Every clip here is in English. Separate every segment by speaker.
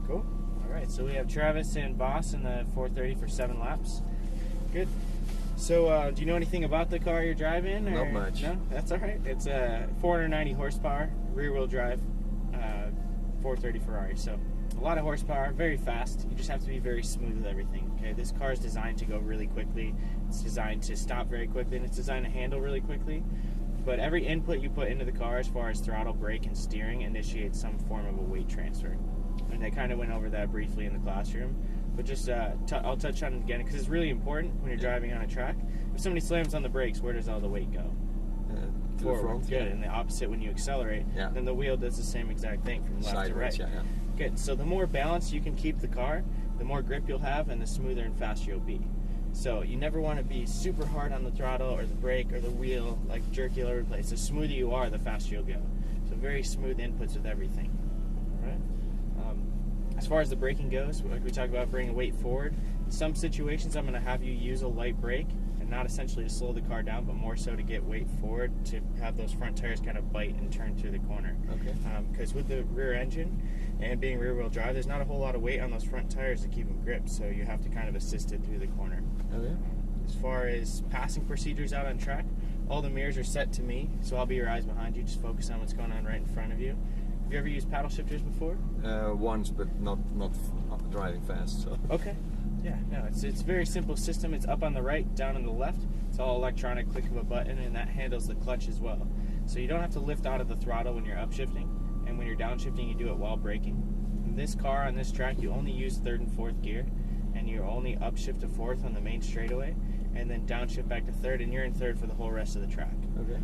Speaker 1: Cool. All right, so we have Travis and Bas in the 430 for 7 laps. Good. So, do you know anything about the car you're driving? Or?
Speaker 2: Not much.
Speaker 1: No, that's all right. It's a 490 horsepower, rear-wheel drive, 430 Ferrari. So, a lot of horsepower, very fast. You just have to be very smooth with everything. Okay, this car is designed to go really quickly. It's designed to stop very quickly, and it's designed to handle really quickly. But every input you put into the car, as far as throttle, brake, and steering, initiates some form of a weight transfer. And I kind of went over that briefly in the classroom. But just, I'll touch on it again because it's really important when you're driving on a track. If somebody slams on the brakes, where does all the weight go?
Speaker 2: To the front.
Speaker 1: Good. And the opposite when you accelerate, then the wheel does the same exact thing from left to right.
Speaker 2: Yeah.
Speaker 1: Good. So the more balance you can keep the car, the more grip you'll have, and the smoother and faster you'll be. So you never want to be super hard on the throttle or the brake or the wheel, like jerky all over the place. The smoother you are, the faster you'll go. So very smooth inputs with everything. All right. As far as the braking goes, like we talked about bringing weight forward, in some situations I'm going to have you use a light brake, and not essentially to slow the car down, but more so to get weight forward to have those front tires kind of bite and turn through the corner.
Speaker 2: Okay.
Speaker 1: Because with the rear engine and being rear-wheel drive, there's not a whole lot of weight on those front tires to keep them gripped, so you have to kind of assist it through the corner.
Speaker 2: Okay.
Speaker 1: As far as passing procedures out on track, all the mirrors are set to me, so I'll be your eyes behind you. Just focus on what's going on right in front of you. Have you ever used paddle shifters before?
Speaker 2: Once, but not driving fast. So.
Speaker 1: Okay. Yeah, no, it's a very simple system. It's up on the right, down on the left. It's all electronic, click of a button, and that handles the clutch as well. So you don't have to lift out of the throttle when you're upshifting, and when you're downshifting, you do it while braking. In this car, on this track, you only use 3rd and 4th gear, and you only upshift to 4th on the main straightaway, and then downshift back to 3rd, and you're in 3rd for the whole rest of the track.
Speaker 2: Okay.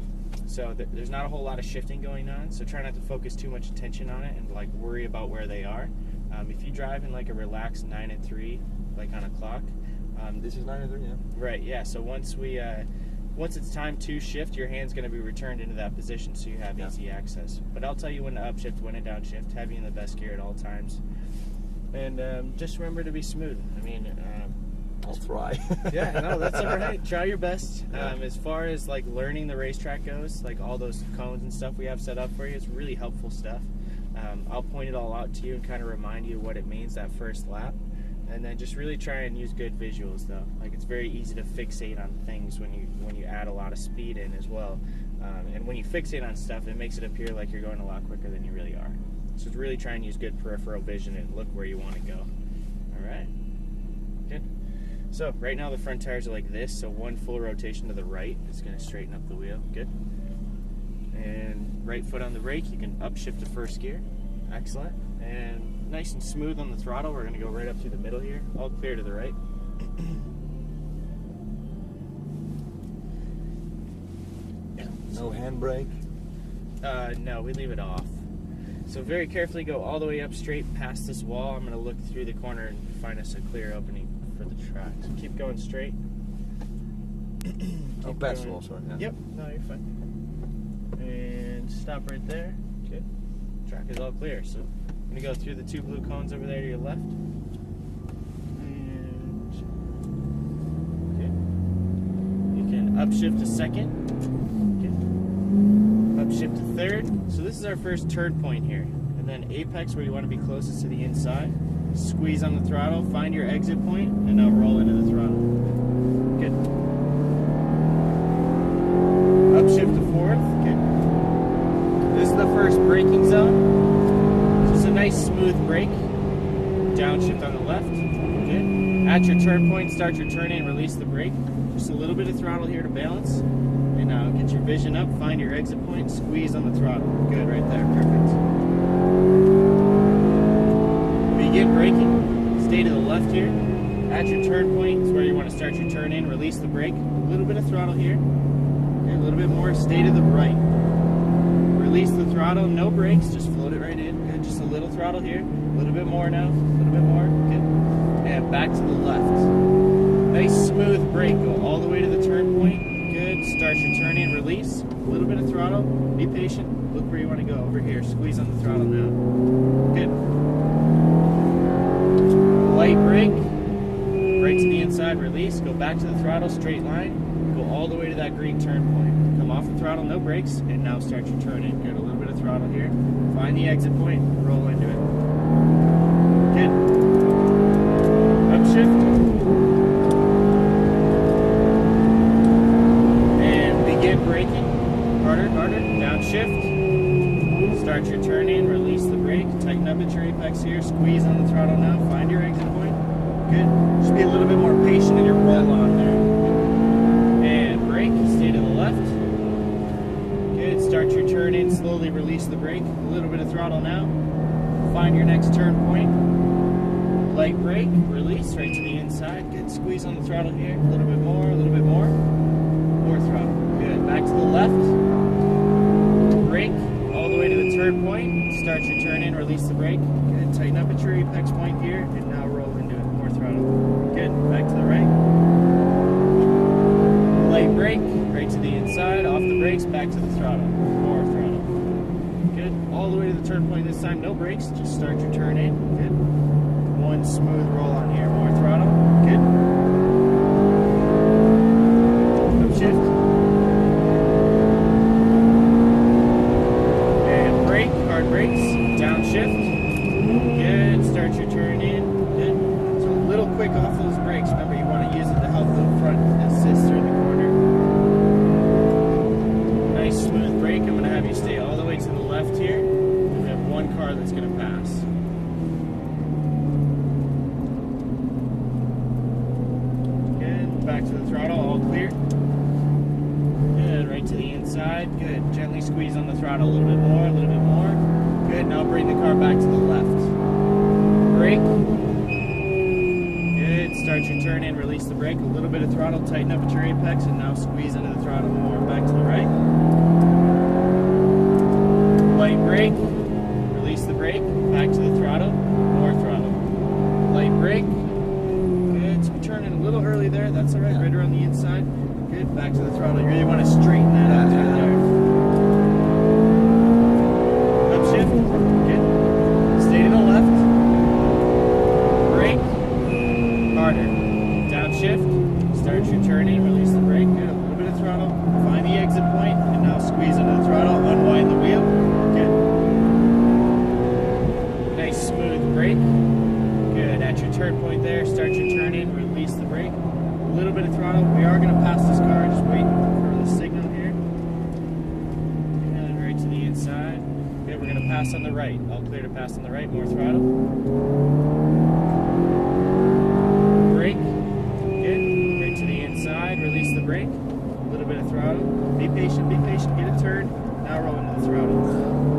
Speaker 1: So there's not a whole lot of shifting going on, so try not to focus too much attention on it and like worry about where they are. If you drive in like a relaxed 9 and 3, like on a clock.
Speaker 2: This is 9 and 3, yeah.
Speaker 1: Right, yeah, so once it's time to shift, your hand's going to be returned into that position so you have easy access. But I'll tell you when to upshift, when to downshift, have you in the best gear at all times. And just remember to be smooth. I mean,
Speaker 2: I'll try.
Speaker 1: Yeah, no, that's all right. Try your best. As far as like learning the racetrack goes, like all those cones and stuff we have set up for you, it's really helpful stuff. I'll point it all out to you and kind of remind you what it means that first lap. And then just really try and use good visuals though. Like it's very easy to fixate on things when you add a lot of speed in as well. And when you fixate on stuff, it makes it appear like you're going a lot quicker than you really are. So really try and use good peripheral vision and look where you want to go. All right. Good. So right now the front tires are like this, so one full rotation to the right is going to straighten up the wheel. Good. And right foot on the brake, you can upshift to 1st gear. Excellent. And nice and smooth on the throttle. We're going to go right up through the middle here. All clear to the right.
Speaker 2: No handbrake?
Speaker 1: No, we leave it off. So very carefully go all the way up straight past this wall. I'm going to look through the corner and find us a clear opening for the track. So keep going straight.
Speaker 2: Past the wall, sorry. Yeah.
Speaker 1: Yep, no, you're fine. And stop right there. Good. Track is all clear. So I'm going to go through the 2 blue cones over there to your left. And okay. You can upshift to 2nd. Upshift to 3rd. So this is our first turn point here. And then apex, where you want to be closest to the inside. Squeeze on the throttle, find your exit point, and now roll into the throttle. Good. Upshift to 4th. Good. This is the first braking zone. So it's a nice smooth brake. Downshift on the left. Good. At your turn point, start your turn in, release the brake. Just a little bit of throttle here to balance. And now get your vision up, find your exit point, squeeze on the throttle. Good, right there, perfect. Begin braking, stay to the left here. At your turn point is where you want to start your turn in, release the brake. A little bit of throttle here. Okay, a little bit more, stay to the right. Release the throttle, no brakes, just float it right in. Good, just a little throttle here. A little bit more now, a little bit more. Good. And back to the left. Nice smooth brake, go all the way to the turn point. Good, start your turn in, release, a little bit of throttle, be patient, look where you want to go, over here, squeeze on the throttle now. Good. Light brake, brake to the inside, release, go back to the throttle, straight line, go all the way to that green turn point. Come off the throttle, no brakes, and now start your turn in. Good, a little bit of throttle here, find the exit point, roll into it. up at your apex here. Squeeze on the throttle now. Find your exit point. Good. Just be a little bit more patient in your roll on there. And brake. Stay to the left. Good. Start your turn in. Slowly release the brake. A little bit of throttle now. Find your next turn point. Light brake. Release right to the inside. Good. Squeeze on the throttle here. A little bit more. A little bit more. More throttle. Good. Back to the left. Brake. All the way to the turn point. Start your turn in. Release the brake. Good. Tighten up at your apex point here. And now roll into it. More throttle. Good. Back to the right. Light brake. Right to the inside. Off the brakes. Back to the throttle. More throttle. Good. All the way to the turn point this time. No brakes. Just start your turn in. Good. One smooth roll on here. More throttle. Good. Upshift. And brake. Hard brakes. Downshift. Good. Start your turn in. Good. So a little quick off those brakes. Remember, you want to use it to help the front assist through the corner. Nice smooth brake. I'm going to have you stay all the way to the left here. We have one car that's going to pass. Back to the throttle, all clear. Good, right to the inside. Good, gently squeeze on the throttle a little bit more, a little bit more. Good, now bring the car back to the left. Brake. Good, start your turn in, release the brake, a little bit of throttle, tighten up at your apex, and now squeeze into the throttle more. Back to the right. Light brake, release the brake, back to the throttle, more throttle. Light brake. Turning a little early there, that's alright, right around the inside. Good, back to the throttle. You really want to straighten that out through there. Upshift, good. Stay to the left. Brake, harder. Downshift, start your turning, release the brake, good. A little bit of throttle. Find the exit point, and now squeeze into the throttle, unwind the wheel. Good. Nice smooth brake. Good, at your turn point there, start your turn in, release the brake. A little bit of throttle. We are going to pass this car, just wait for the signal here. And right to the inside. Good, we're going to pass on the right. All clear to pass on the right, more throttle. Brake. Good, right to the inside, release the brake. A little bit of throttle. Be patient, get a turn. Now roll into the throttle.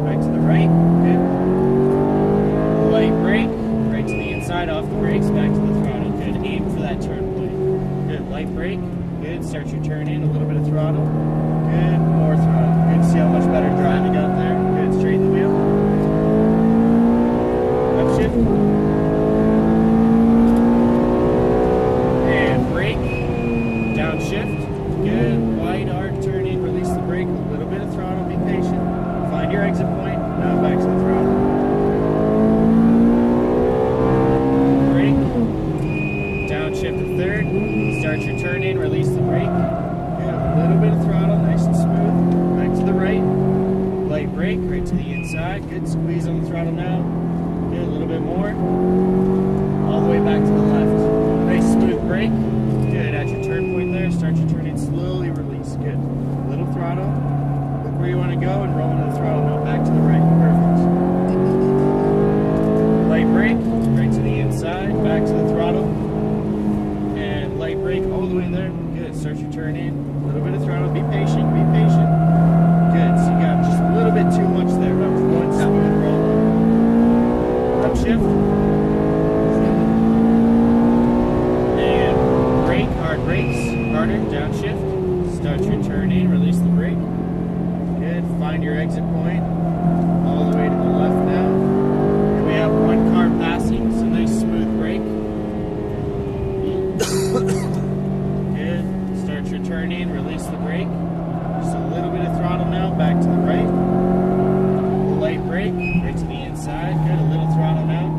Speaker 1: Right to the right, good. Light brake. Right to the inside, off the brakes, back to the throttle. Good, aim for that turn point. Good, light brake. Good, start your turn in, a little bit of throttle. Good, more throttle. Good, see how much better driving out there. Good, straighten the wheel. Upshift. And brake. Downshift. Good, wide arc turn in, release the brake. A little bit of throttle, be patient. Find your exit point, now back to the throttle. Downshift to third, start your turn in, release the brake. Good, a little bit of throttle, nice and smooth. Back to the right, light brake, right to the inside. Good, squeeze on the throttle now. Good, a little bit more. All the way back to the left. Nice smooth brake. Good, at your turn point there, start your turn in, slowly release. Good, little throttle. Look where you want to go and roll into the throttle now. Back to the right, perfect. Light brake, right to the inside, back to the throttle. Light brake all the way there. Good. Start your turn in. A little bit of throttle. Be patient. Be patient. Good. So you got just a little bit too much there. Remember, one smooth roll. Upshift. And brake. Hard brakes. Harder. Downshift. Start your turn in. Release the brake. Good. Find your exit point. All the way to the left now. And we have one car passing. So nice smooth brake. Good. Start your turn in, release the brake. Just a little bit of throttle now, back to the right. Light brake, right to the inside. Good, a little throttle now.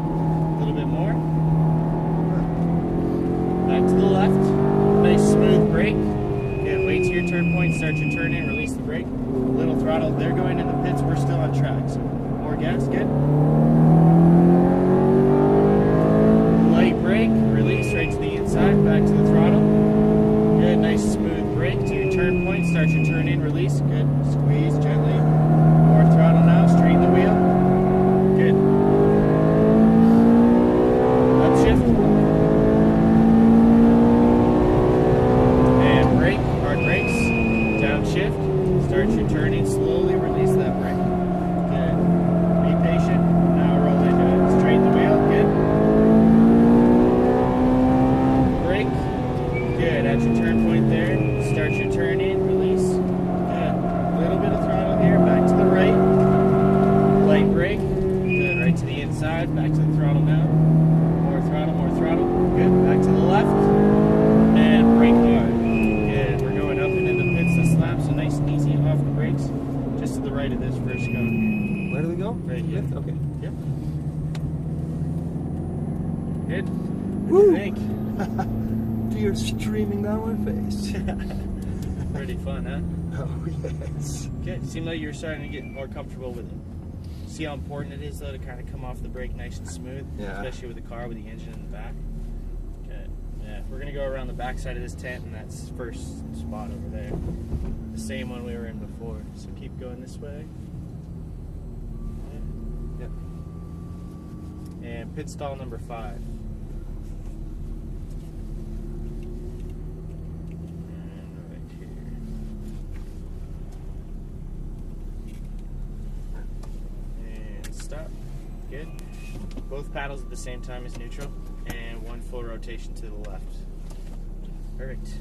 Speaker 1: throttle down. More throttle, more throttle. Good. Back to the left. And brake hard. Good. We're going up and into the pits this lap, so nice and easy off the brakes. Just to the right of this first cone.
Speaker 2: Where do we go?
Speaker 1: Right here.
Speaker 2: Left? Okay.
Speaker 1: Yep. Good.
Speaker 2: Woo!
Speaker 1: What do you think?
Speaker 2: Tears streaming down my face.
Speaker 1: Pretty fun, huh?
Speaker 2: Oh yes.
Speaker 1: Good. Seemed like you're starting to get more comfortable with it. See how important it is, though, to kind of come off the brake nice and smooth,
Speaker 2: Yeah.
Speaker 1: especially with the car with the engine in the back. Good. Yeah. We're gonna go around the back side of this tent, and that's first spot over there, the same one we were in before. So keep going this way.
Speaker 2: Yep.
Speaker 1: And pit stall number 5. Stop. Good. Both paddles at the same time as neutral, and one full rotation to the left. Perfect.